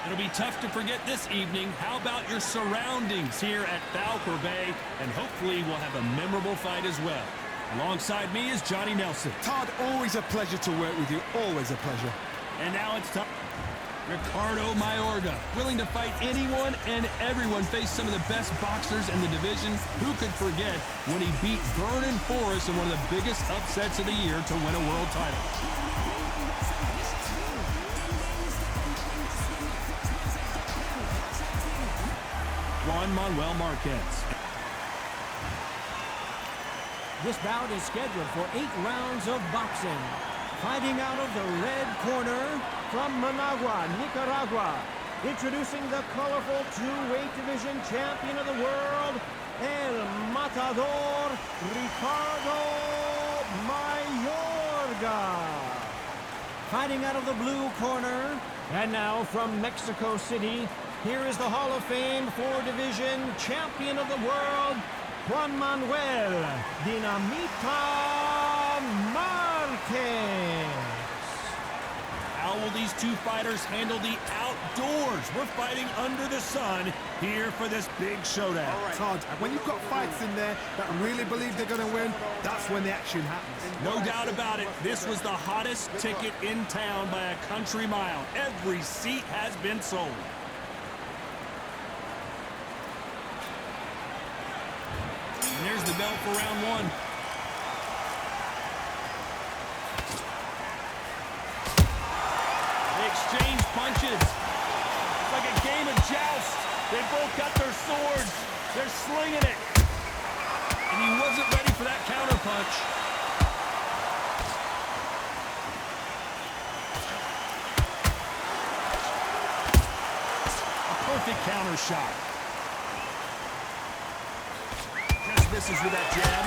It'll be tough to forget this evening. How about your surroundings here at Falcor Bay? And hopefully we'll have a memorable fight as well. Alongside me is Johnny Nelson. Todd, always a pleasure to work with you. Always a pleasure. And now it's time. Ricardo Mayorga, willing to fight anyone and everyone, faced some of the best boxers in the division. Who could forget when he beat Vernon Forrest in one of the biggest upsets of the year to win a world title? Juan Manuel Marquez. This bout is scheduled for 8 rounds of boxing. Fighting out of the red corner from Managua, Nicaragua. Introducing the colorful 2-weight division champion of the world, El Matador, Ricardo Mayorga. Fighting out of the blue corner, and now from Mexico City, here is the Hall of Fame 4-division champion of the world, Juan Manuel Dinamita Marquez. How will these two fighters handle the outdoors? We're fighting under the sun here for this big showdown. All right, Todd, when you've got fights in there that really believe they're going to win, that's when the action happens. No doubt about it. This was the hottest ticket in town by a country mile. Every seat has been sold. And there's the bell for round one. They exchange punches. It's like a game of joust. They both got their swords. They're slinging it. And he wasn't ready for that counter punch. A perfect counter shot. Misses with that jab.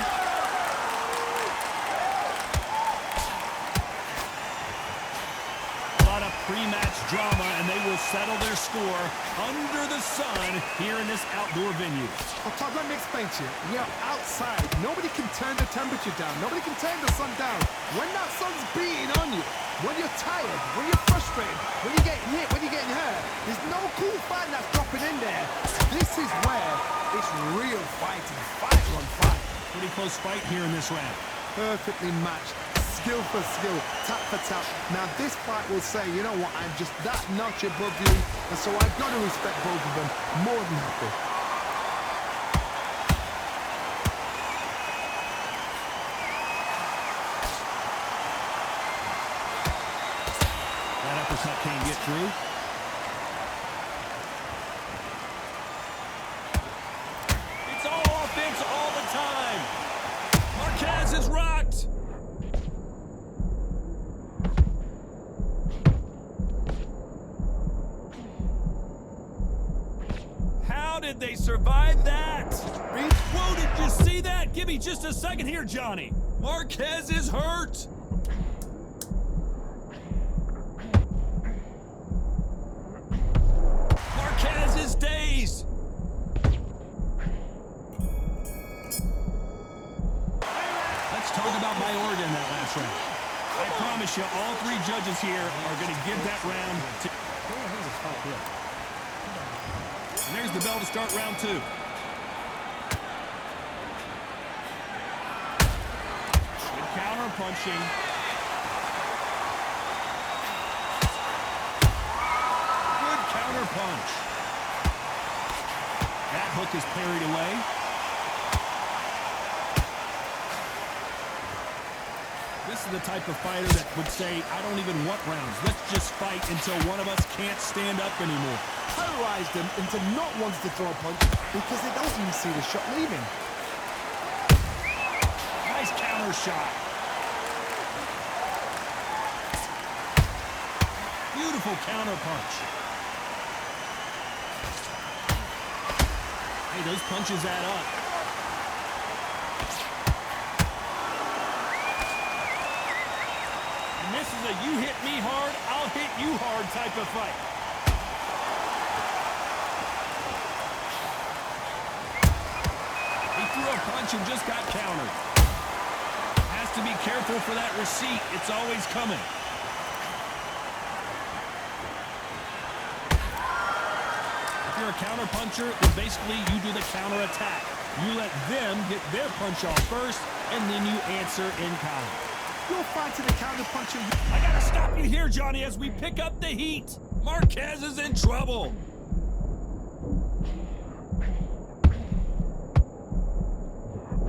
A lot of pre-match drama, and they will settle their score under the sun here in this outdoor venue. Well, Todd, let me explain to you. We are outside. Nobody can turn the temperature down. Nobody can turn the sun down. When that sun's beating on you, when you're tired, when you're frustrated, when you're getting hit, when you're getting hurt, there's no cool fight that's dropping in there. This is where it's real fighting. Fight on fight. Pretty close fight here in this round. Perfectly matched. Skill for skill. Tap for tap. Now this fight will say, you know what, I'm just that notch above you. And so I've got to respect both of them. More than happy. That uppercut can't get through. It's all offense all the time. Marquez is rocked. How did they survive that? Whoa, did you see that? Give me just a second here, Johnny. Marquez is hurt. Marquez is dazed. Let's talk about Mayorga in that last round. I promise you, all 3 judges here are going to give that round to... And there's the bell to start round 2. Good counter punching. Good counter punch. That hook is parried away. This is the type of fighter that would say, I don't even want rounds. Let's just fight until one of us can't stand up anymore. Terrorize them into not wanting to throw a punch because they don't even see the shot leaving. Nice counter shot. Beautiful counter punch. Hey, those punches add up. And this is a you hit me hard, I'll hit you hard type of fight. He threw a punch and just got countered. Has to be careful for that receipt. It's always coming. you're a counter puncher, then basically you do the counter attack. You let them get their punch off first, and then you answer in kind. You're fighting a counter puncher. I gotta stop you here, Johnny, as we pick up the heat. Marquez is in trouble.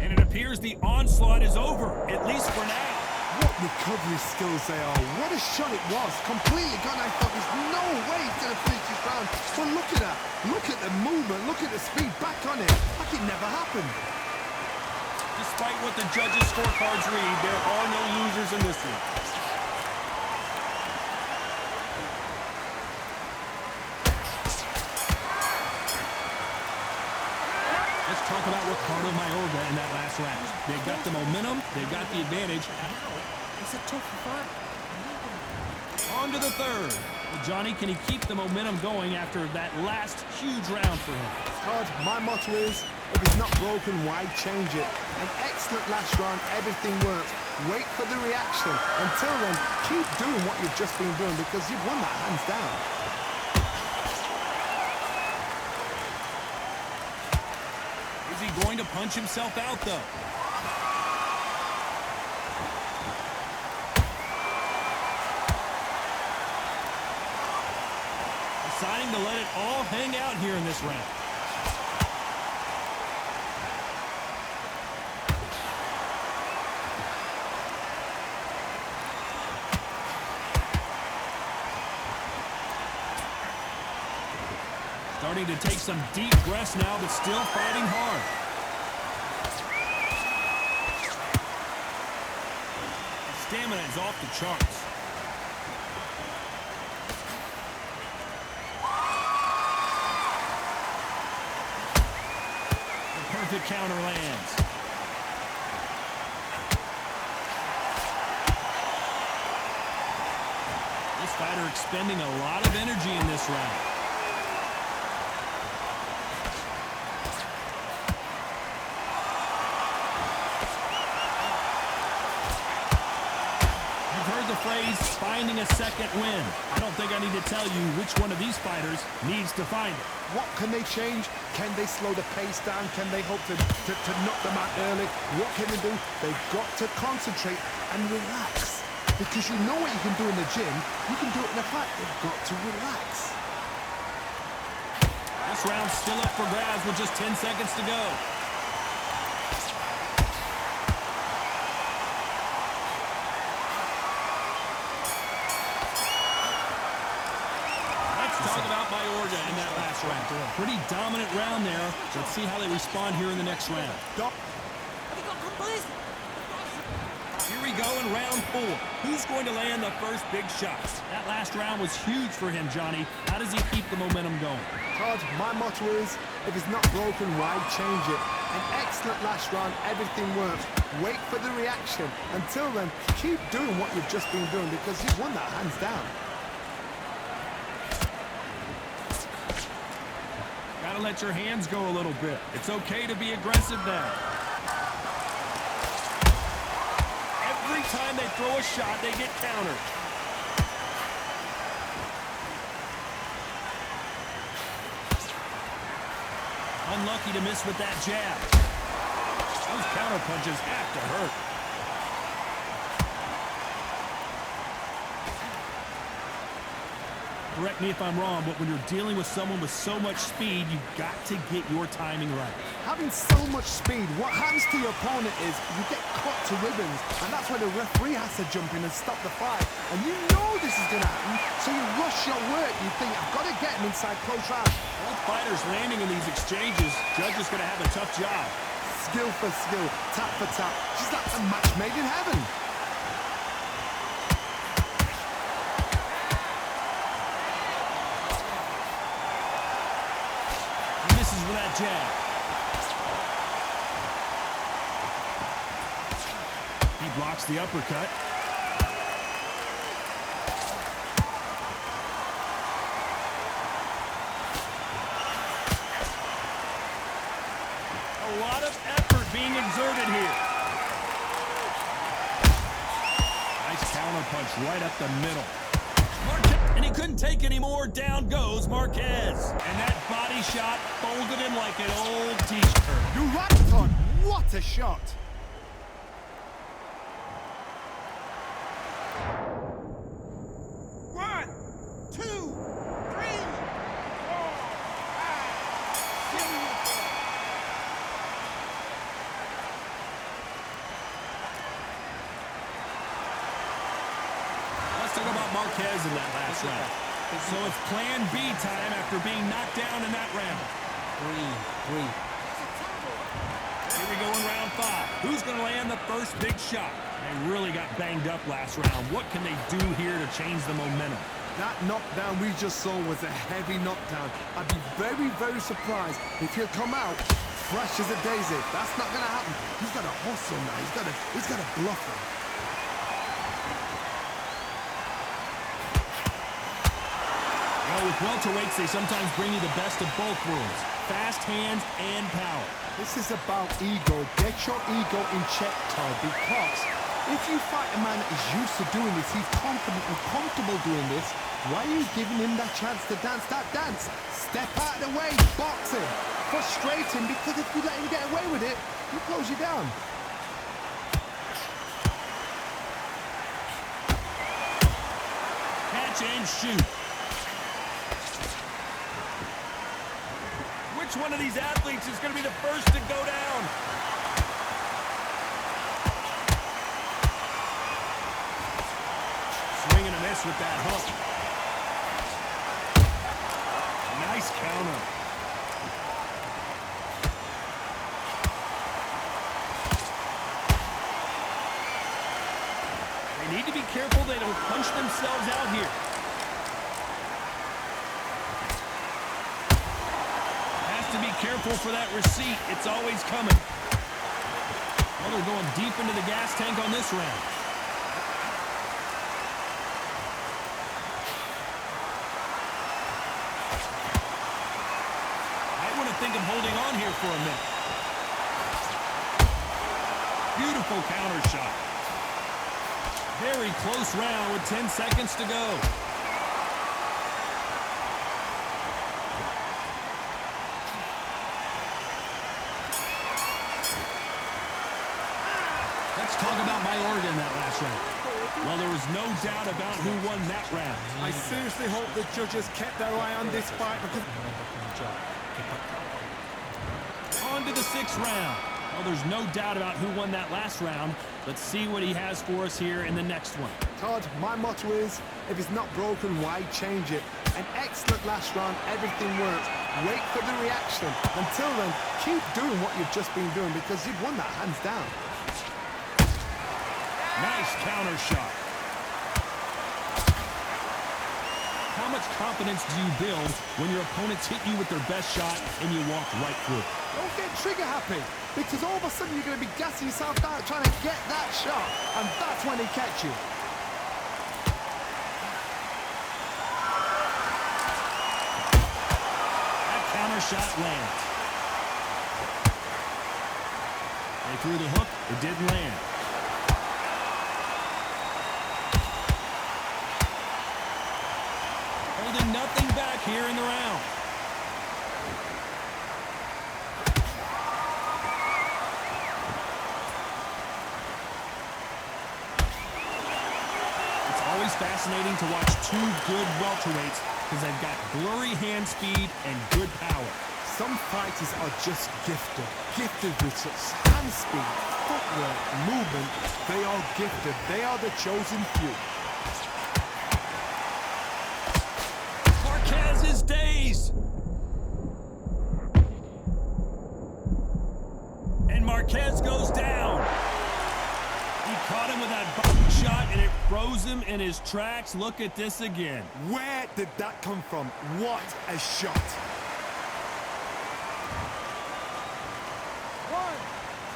And it appears the onslaught is over, at least for now. What recovery skills they are. What a shot it was. Completely gone. I thought there's no way he's going to finish this round. But look at that. Look at the movement. Look at the speed back on it. Like it never happened. Despite what the judges' scorecards read, there are no losers in this one. Let's talk about Ricardo Mayorga in that last round. They got the momentum, they got the advantage. It's a tough fight. On to the third. Well, Johnny, can he keep the momentum going after that last huge round for him? Todd, my motto is, if it's not broken, why change it? An excellent last round, everything works. Wait for the reaction. Until then, keep doing what you've just been doing because you've won that hands down. Is he going to punch himself out, though? Deciding to let it all hang out here in this round. Starting to take some deep breaths now, but still fighting hard. His stamina is off the charts. The perfect counter lands. This fighter expending a lot of energy in this round. The phrase, finding a second win. I don't think I need to tell you which one of these fighters needs to find it. What can they change? Can they slow the pace down? Can they hope to knock them out early? What can they do? They've got to concentrate and relax. Because you know what you can do in the gym, you can do it in a fight. They've got to relax. This round's still up for grabs with just 10 seconds to go. Talk about Mayorga in that last round. Pretty dominant round there. Let's see how they respond here in the next round. Here we go in round 4. Who's going to land the first big shots? That last round was huge for him, Johnny. How does he keep the momentum going? Todd, my motto is, if it's not broken, why change it? An excellent last round, everything works. Wait for the reaction. Until then, keep doing what you've just been doing because you've won that hands down. Gotta let your hands go a little bit. It's okay to be aggressive now. Every time they throw a shot, they get countered. Unlucky to miss with that jab. Those counter punches have to hurt. Correct me if I'm wrong, but when you're dealing with someone with so much speed, you've got to get your timing right. Having so much speed, what happens to your opponent is you get cut to ribbons, and that's where the referee has to jump in and stop the fight. And you know this is going to happen, so you rush your work. You think, I've got to get him inside close round. Both fighters landing in these exchanges, judge is going to have a tough job. Skill for skill, tap for tap. Just like a match made in heaven. With that jab. He blocks the uppercut. A lot of effort being exerted here. Nice counter punch right up the middle. and he couldn't take any more. Down goes Marquez. And that body shot folded him like an old t-shirt. You're right, Todd. What a shot. One, two, three, 4, 5, 6. Let's talk about Marquez in that last round. So it's plan B time after being knocked down in that round. Three. Here we go in round 5. Who's going to land the first big shot? They really got banged up last round. What can they do here to change the momentum? That knockdown we just saw was a heavy knockdown. I'd be very, very surprised if he'll come out fresh as a daisy. That's not going to happen. He's got to hustle now. He's got to bluff him. Well, with welterweights, they sometimes bring you the best of both worlds. Fast hands and power. This is about ego. Get your ego in check, Todd, because if you fight a man that is used to doing this, he's confident and comfortable doing this, why are you giving him that chance to dance that dance? Step out of the way, box him, frustrate him, because if you let him get away with it, he'll close you down. Catch and shoot. Which one of these athletes is going to be the first to go down? Swing and a miss with that hook. Nice counter. They need to be careful they don't punch themselves out here. To be careful for that receipt. It's always coming. Well, they're going deep into the gas tank on this round. Might want to think of holding on here for a minute. Beautiful counter shot. Very close round with 10 seconds to go. Let's talk about Mayorga in that last round. Well, there was no doubt about who won that round. I seriously hope the judges kept their eye on this fight because... On to the 6th round. Well, there's no doubt about who won that last round. Let's see what he has for us here in the next one. Todd, my motto is, if it's not broken, why change it? An excellent last round, everything works. Wait for the reaction. Until then, keep doing what you've just been doing because you've won that hands down. Nice counter shot. How much confidence do you build when your opponents hit you with their best shot and you walk right through? Don't get trigger happy, because all of a sudden you're going to be gassing yourself down trying to get that shot, and that's when they catch you. That counter shot lands. They threw the hook, it didn't land. Holding nothing back here in the round. It's always fascinating to watch two good welterweights because they've got blurry hand speed and good power. Some fighters are just gifted with such hand speed, footwork, movement. They are gifted. They are the chosen few. Marquez's days. And Marquez goes down. He caught him with that body shot, and it froze him in his tracks. Look at this again. Where did that come from? What a shot. 1,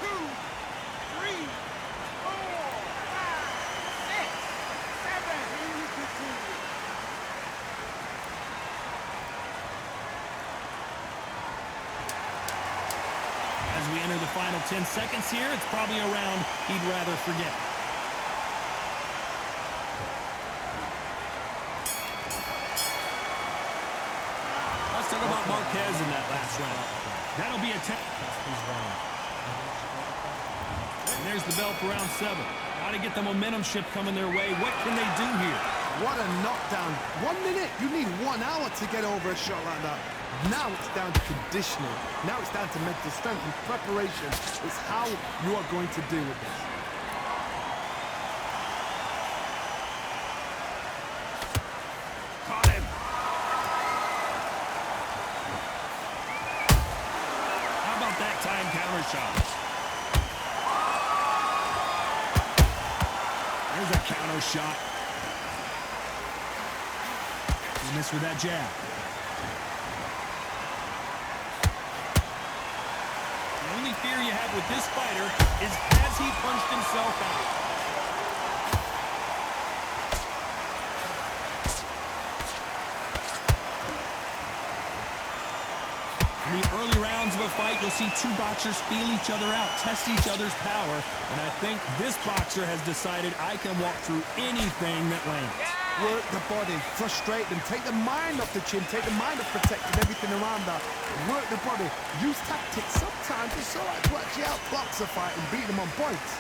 2, 3, 4, 5, 6, 7. As we enter the final 10 seconds here, it's probably a round he'd rather forget. Marquez in that last round. That'll be a 10. And there's the bell for round 7. Got to get the momentum shift coming their way. What can they do here? What a knockdown. 1 minute. You need 1 hour to get over a shot like that. Now it's down to conditioning. Now it's down to mental strength and preparation. It's how you are going to deal with this. Caught him. How about that time counter shot? There's a counter shot. He missed with that jab. The only fear you have with this fighter is has he punched himself out? In the early rounds of a fight, you'll see two boxers feel each other out, test each other's power, and I think this boxer has decided I can walk through anything that lands. Work the body, frustrate them, take the mind off the chin, take the mind off protecting everything around that. Work the body, use tactics. Sometimes it's all right to actually outbox a fight and beat them on points.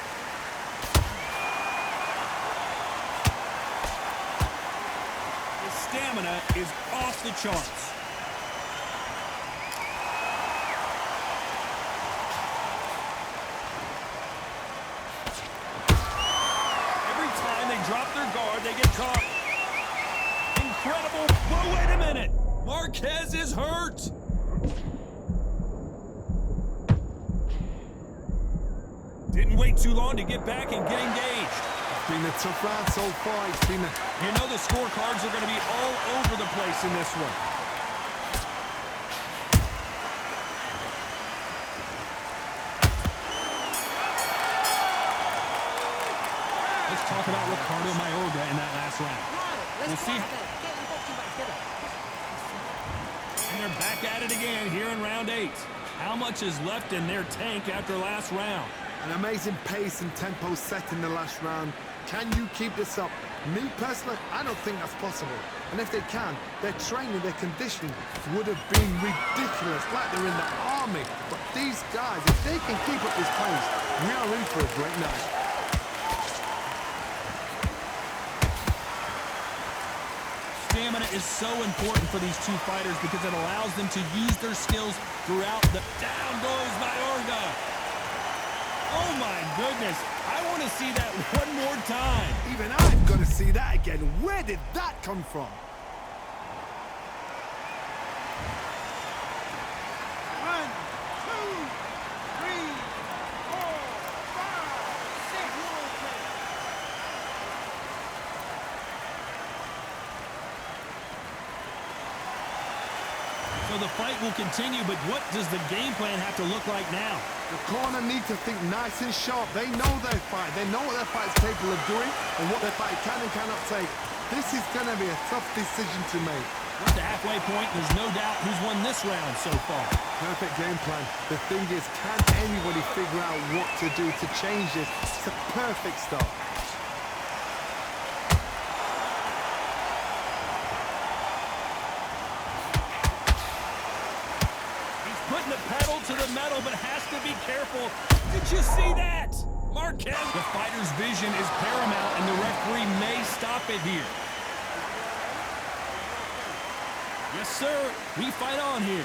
His stamina is off the charts. Drop their guard, they get caught. Incredible. Whoa, wait a minute. Marquez is hurt. Didn't wait too long to get back and get engaged. It's been a tough round so far. It's been a... You know the scorecards are going to be all over the place in this one. Talk about Ricardo Mayorga in that last round. We'll see. And they're back at it again here in round 8. How much is left in their tank after last round? An amazing pace and tempo set in the last round. Can you keep this up? Me personally, I don't think that's possible. And if they can, their training, their conditioning would have been ridiculous, like they're in the army. But these guys, if they can keep up this pace, we are in for a great night. Stamina is so important for these two fighters because it allows them to use their skills throughout the... Down goes Mayorga. Oh, my goodness. I want to see that one more time. Even I've got to see that again. Where did that come from? One, two, three, four, five, six. So the fight will continue, but what does the game plan have to look like now? The corner need to think nice and sharp. They know their fight. They know what their fight is capable of doing and what their fight can and cannot take. This is going to be a tough decision to make. At the halfway point, there's no doubt who's won this round so far. Perfect game plan. The thing is, can anybody figure out what to do to change this? It's a perfect start. Putting the pedal to the metal, but has to be careful. Did you see that? Marquez. The fighter's vision is paramount, and the referee may stop it here. Yes, sir. We fight on here.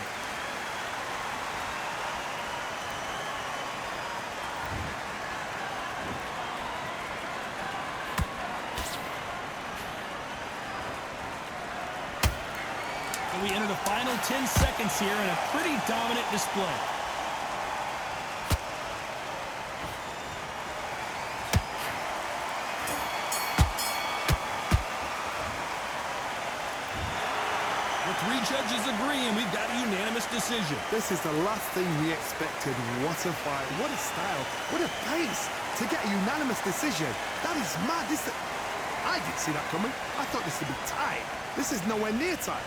We enter the final 10 seconds here in a pretty dominant display. The 3 judges agree, and we've got a unanimous decision. This is the last thing we expected. What a fight, what a style, what a pace to get a unanimous decision. That is mad. I didn't see that coming. I thought this would be tight. This is nowhere near tight.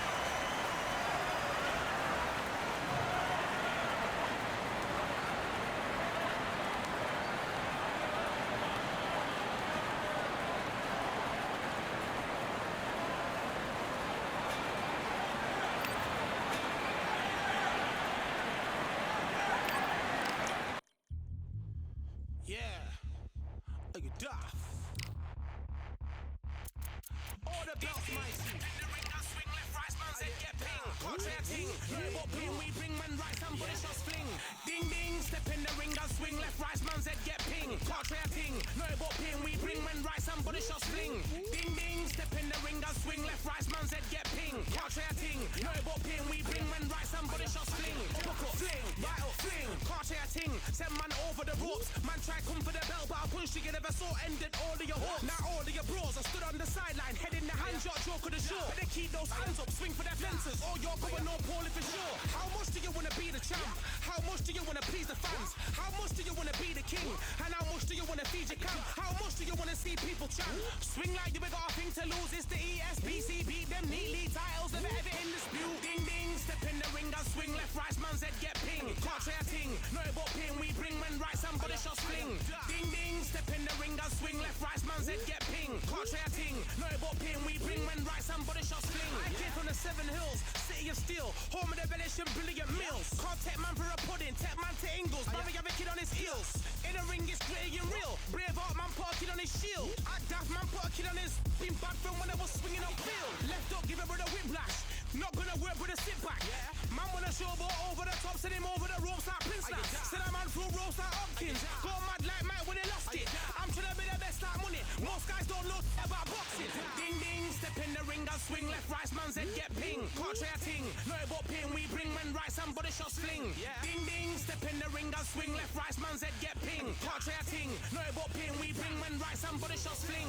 Ding ding, step in the ring and swing left, right, man's head get ping. Can't try a ting, no about ping, we bring when right, somebody shall sling. Ding ding, step in the ring and swing left, right, man's head get ping. Can't try a ting, no about ping, we bring when right, somebody shall sling. Hook up, fling, right up, fling. Can't try a ting, send man over the ropes. Man try come for the belt, but I punch you never saw ended all of your hopes. Now all of your bros are stood on the sideline, head in the hand, shot joke of the show. Better keep those hands up, swing for their fences, or you're going no poorly for sure. How much do you wanna be the champ? How much do you wanna please the fans? How much do you wanna be the king? And how much do you wanna feed your camp? How much do you wanna see people chant? Swing like you got a thing to lose. It's the ESBC, beat them neatly. Titles never ever in dispute. Ding ding, step in the ring and swing left, right, man's head get ping. Can't try a ting, no about ping. We bring when right, somebody shall sling. Ding ding, step in the ring and swing left, right, man's head get ping. Can't try a ting, no about ping. We bring when right, somebody shall sling. I came from the 7 Hills, city of steel, home of the village and brilliant mills. Can't take man for a pudding, take man to Ingles. Brother have a kid on his heels. In the ring it's gritty and real. Brave heart man put a kid on his shield. Act daft man put a kid on his. Been bad from when I was swinging on field. Left up give a brother whiplash. Not gonna work with a sit back. Man wanna show but over the top, send him over the ropes like Prince Nat. Send a man through ropes like Hopkins. Go mad like Mike when he lost it. I'm trying to be the best like money. Most guys don't know about boxing. Ding ding, step in the ring and swing left, right, man's head get ping. Can't try a ting, no about ping. We bring when right, somebody shall sling. Ding ding, step in the ring and swing left, right, man's head get ping. Can't try a ting, no about ping. We bring when right, somebody shall sling.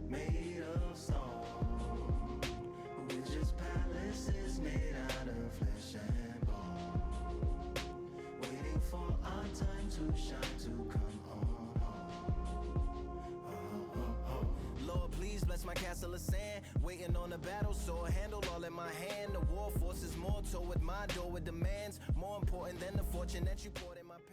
Made of stone, we're just palaces made out of flesh and bone, waiting for our time to shine, to come on home. Lord, please bless my castle of sand, waiting on the battle sword, handle all in my hand. The war force is mortal with my door with demands, more important than the fortune that you poured in my pan.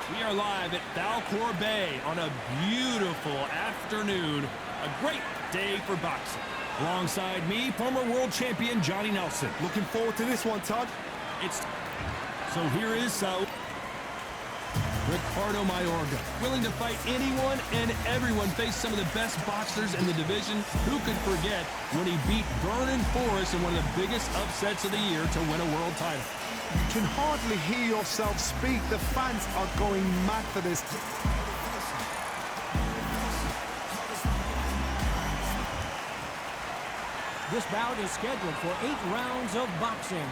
We are live at Valcour Bay on a beautiful afternoon. A great day for boxing. Alongside me, former world champion Johnny Nelson. Looking forward to this one, Todd. So here is Ricardo Mayorga, willing to fight anyone and everyone, face some of the best boxers in the division. Who could forget when he beat Vernon Forrest in one of the biggest upsets of the year to win a world title? You can hardly hear yourself speak. The fans are going mad for this. This bout is scheduled for 8 rounds of boxing.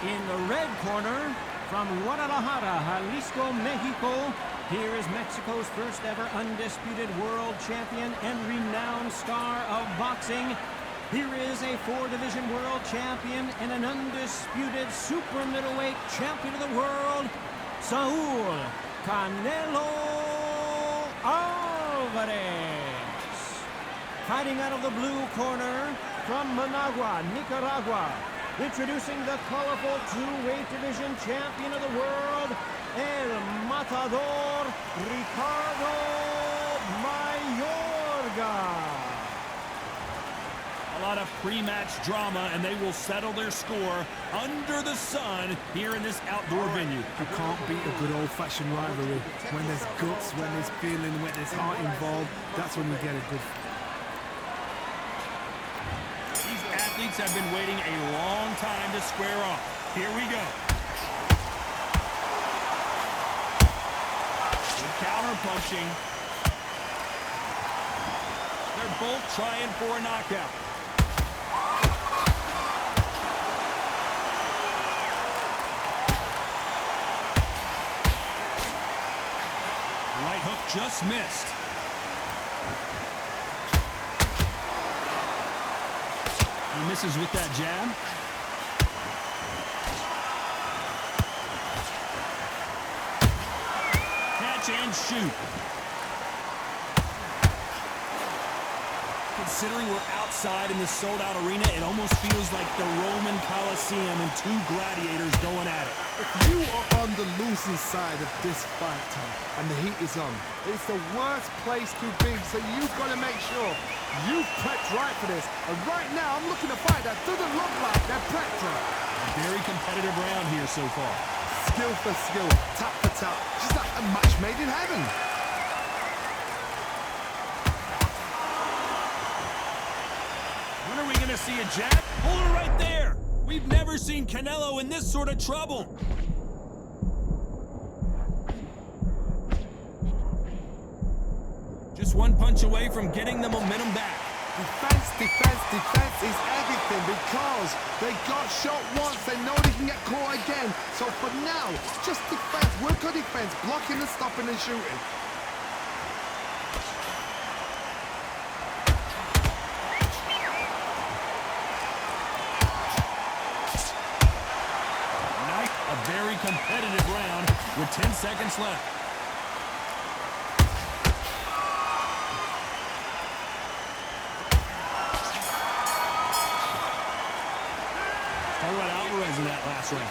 In the red corner, from Guadalajara, Jalisco, Mexico, here is Mexico's first ever undisputed world champion and renowned star of boxing. Here is a 4-division world champion and an undisputed super middleweight champion of the world, Saul Canelo Alvarez. Fighting out of the blue corner from Managua, Nicaragua, introducing the colorful 2-weight division champion of the world, El Matador Ricardo Mayorga. A lot of pre-match drama, and they will settle their score under the sun here in this outdoor venue. You can't beat a good old-fashioned rivalry. When there's guts, when there's feeling, when there's heart involved, that's when you get a good. These athletes have been waiting a long time to square off. Here we go. Good counter punching. They're both trying for a knockout. Right hook just missed. He misses with that jab. Catch and shoot. Considering we're outside in the sold-out arena, it almost feels like the Roman Coliseum and two gladiators going at it. If you are on the losing side of this fight, Tom, and the heat is on, it's the worst place to be, so you've got to make sure you've prepped right for this. And right now, I'm looking to fight that doesn't look like they're prepped. A very competitive round here so far. Skill for skill, tap for tap, just like a match made in heaven. When are we going to see a jab? Hold her right there. We've never seen Canelo in this sort of trouble. Just one punch away from getting the momentum back. Defense, defense, defense is everything because they got shot once, they know they can get caught again. So for now, just defense, work on defense, blocking and stopping and shooting. A very competitive round with 10 seconds left. Talk about Alvarez in that last round.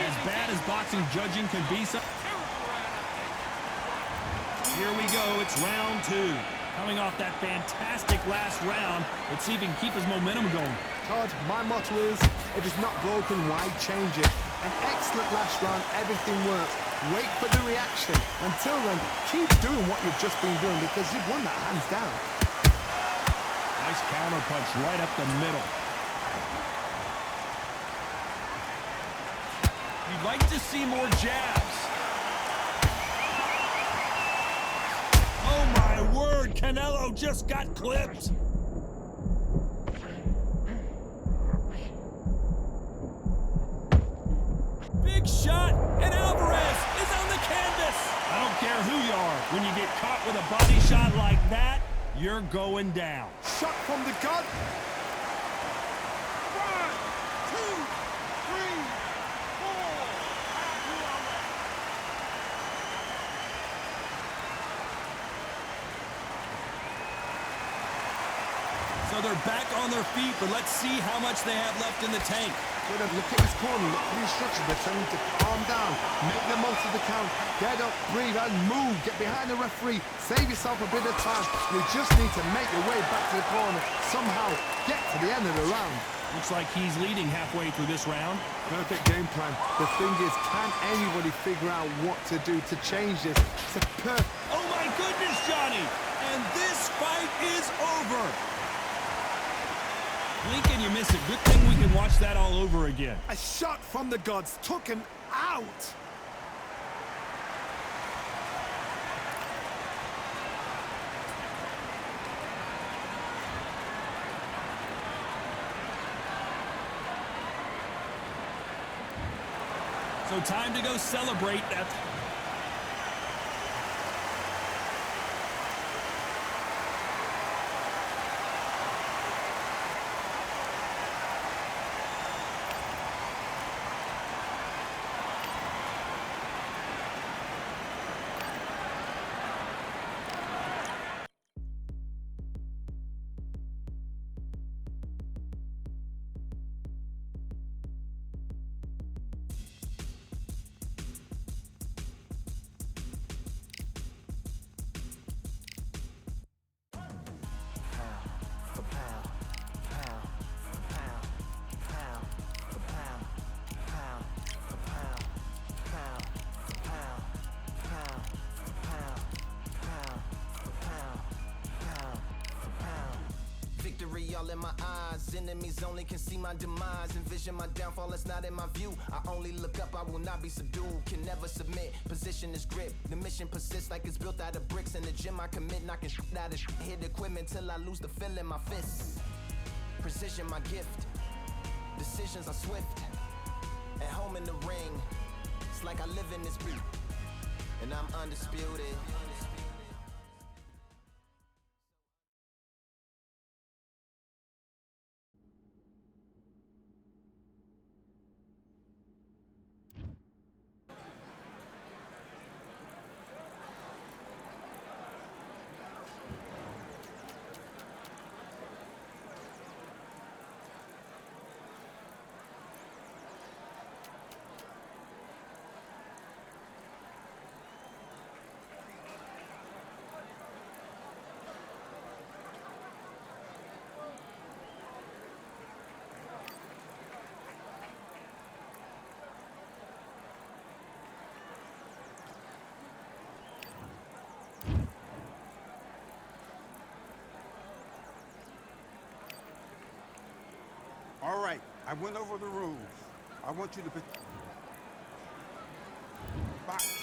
As bad as boxing judging can be. Here we go. It's round two. Coming off that fantastic last round, let's see if he can keep his momentum going. Todd, my motto is, if it's not broken, why change it? An excellent last round, everything works. Wait for the reaction. Until then, keep doing what you've just been doing because you've won that hands down. Nice counter punch right up the middle. You'd like to see more jabs. Oh my word, Canelo just got clipped. Big shot, and Alvarez is on the canvas. I don't care who you are. When you get caught with a body shot like that, you're going down. Shot from the gut. 1, 2, 3, 4. So they're back on their feet, but let's see how much they have left in the tank. Look at his corner, look for the instructions. They're telling him to calm down, make the most of the count, get up, breathe, and move. Get behind the referee, save yourself a bit of time. You just need to make your way back to the corner, somehow get to the end of the round. Looks like he's leading halfway through this round. Perfect game plan. The thing is, can anybody figure out what to do to change this? It's a perfect... Oh my goodness, Johnny! And this fight is over! Blink and you miss it. Good thing we can watch that all over again. A shot from the gods took him out. So time to go celebrate that. all in my eyes. Enemies only can see my demise. Envision my downfall, it's not in my view. I only look up, I will not be subdued. Can never submit, position is grip. The mission persists like it's built out of bricks. In the gym I commit, knocking shit out of shit. Hit equipment till I lose the feel in my fists. Precision my gift. Decisions are swift. At home in the ring, it's like I live in this beat. And I'm undisputed. All right, I went over the rules. I want you to box.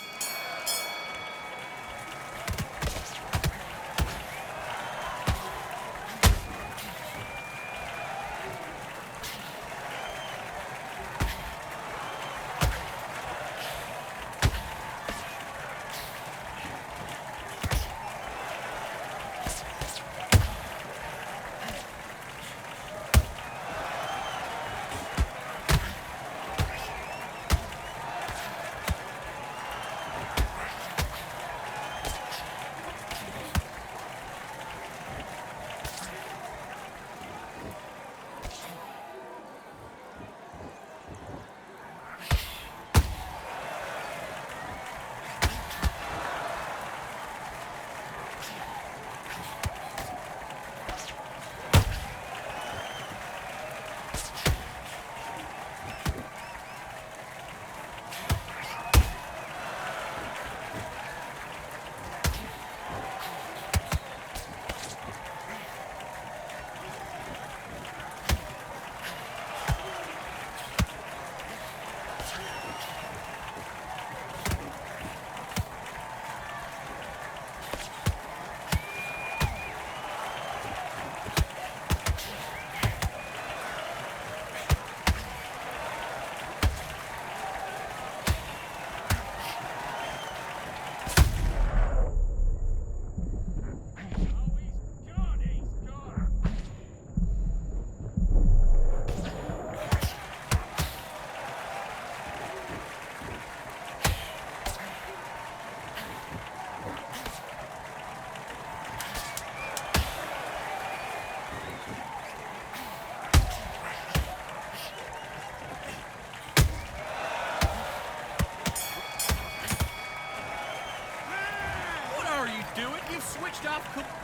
You've switched off completely.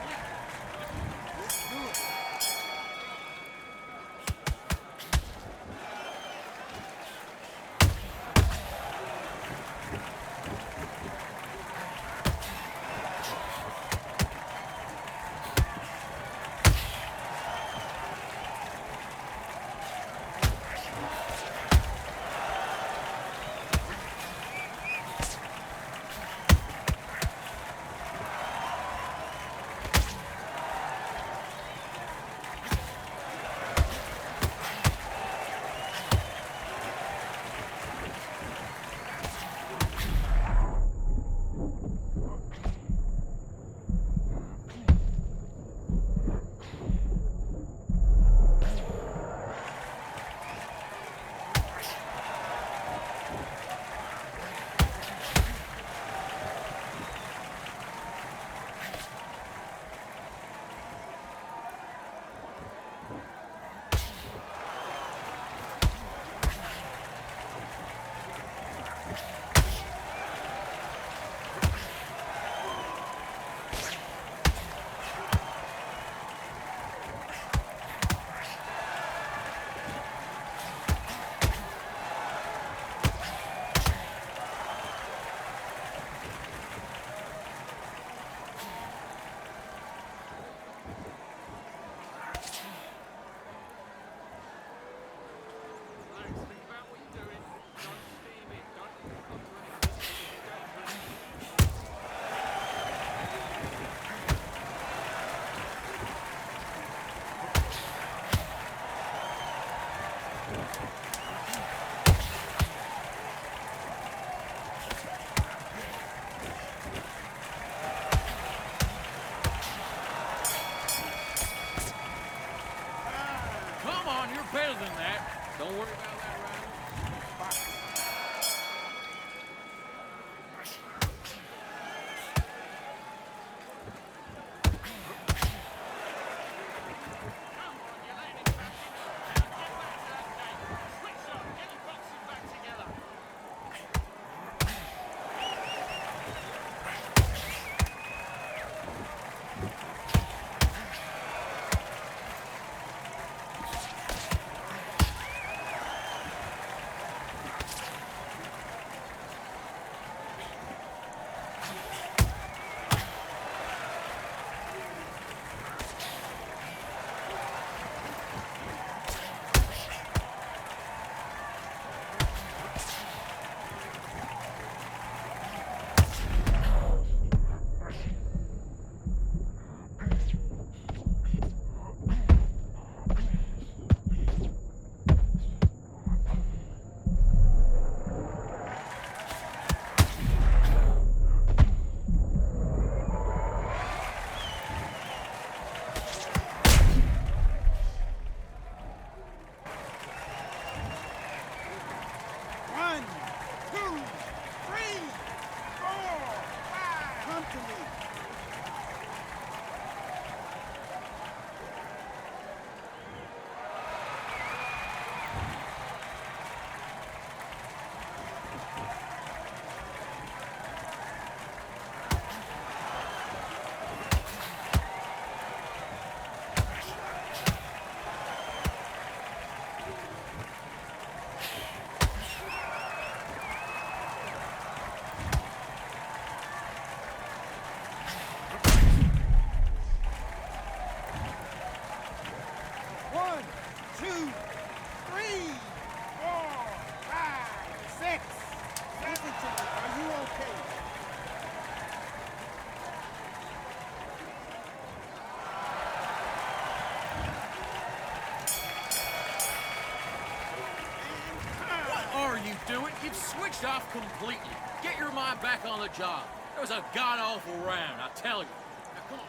switched off completely. Get your mind back on the job. It was a god-awful round, I tell you. Now, come on.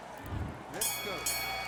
Let's go.